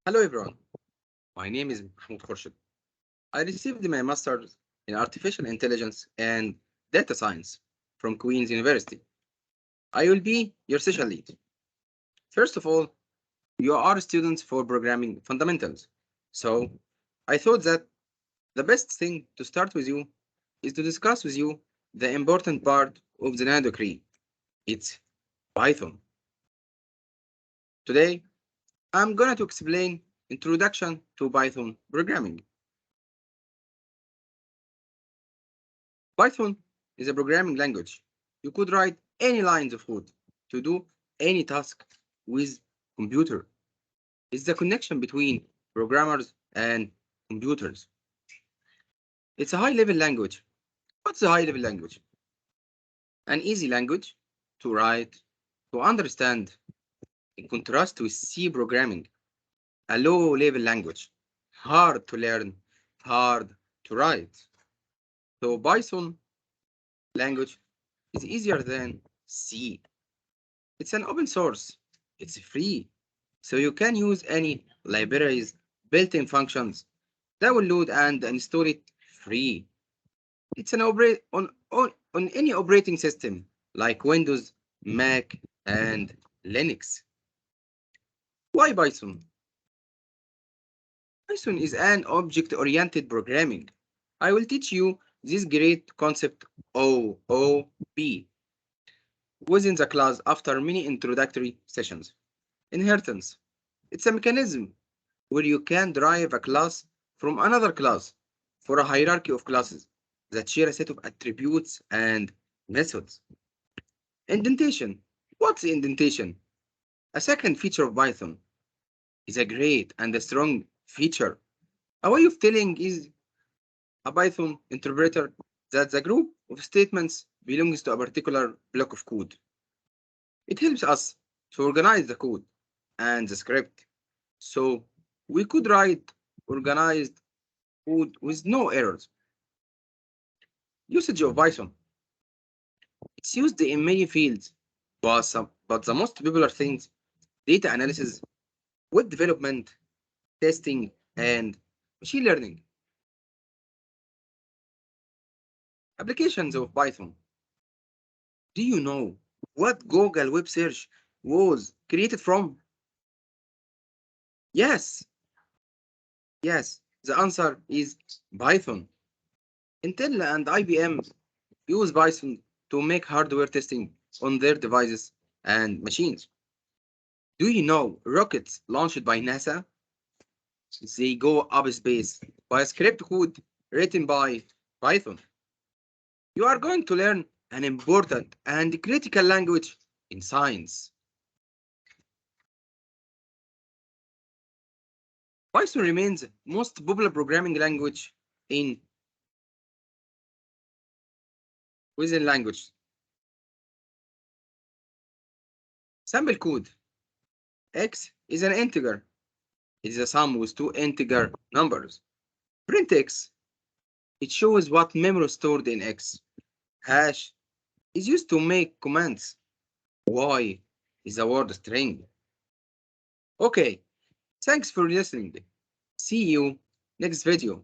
Hello everyone, my name is Mahmoud Khorshed. I received my master's in artificial intelligence and data science from Queen's University. I will be your session lead. First of all, you are students for programming fundamentals. So I thought that the best thing to start with you is to discuss with you the important part of the nano decree. It's Python. Today, I'm going to explain Introduction to Python Programming. Python is a programming language. You could write any lines of code to do any task with computer. It's the connection between programmers and computers. It's a high-level language. What's a high-level language? An easy language to write, to understand, in contrast with C programming, a low-level language, hard to learn, hard to write. So Python language is easier than C. It's an open source. It's free. So you can use any libraries, built-in functions, download and install it free. It's an operate on any operating system like Windows, Mac, and Linux. Why Python? Python is an object-oriented programming. I will teach you this great concept OOP within the class after many introductory sessions. Inheritance. It's a mechanism where you can derive a class from another class for a hierarchy of classes that share a set of attributes and methods. Indentation. What's indentation? A second feature of Python is a great and a strong feature. A way of telling is a Python interpreter that the group of statements belongs to a particular block of code. It helps us to organize the code and the script. So we could write organized code with no errors. Usage of Python. It's used in many fields, but the most popular things, data analysis, web development, testing, and machine learning. Applications of Python. Do you know what Google web search was created from? Yes, yes, the answer is Python. Intel and IBM use Python to make hardware testing on their devices and machines. Do you know rockets launched by NASA? They go up space by a script code written by Python. You are going to learn an important and critical language in science. Python remains the most popular programming language within language. Sample code. X is an integer. It is a sum with two integer numbers. Print X. It shows what memory stored in X. Hash is used to make commands. Y is a word string. Okay, thanks for listening. See you next video.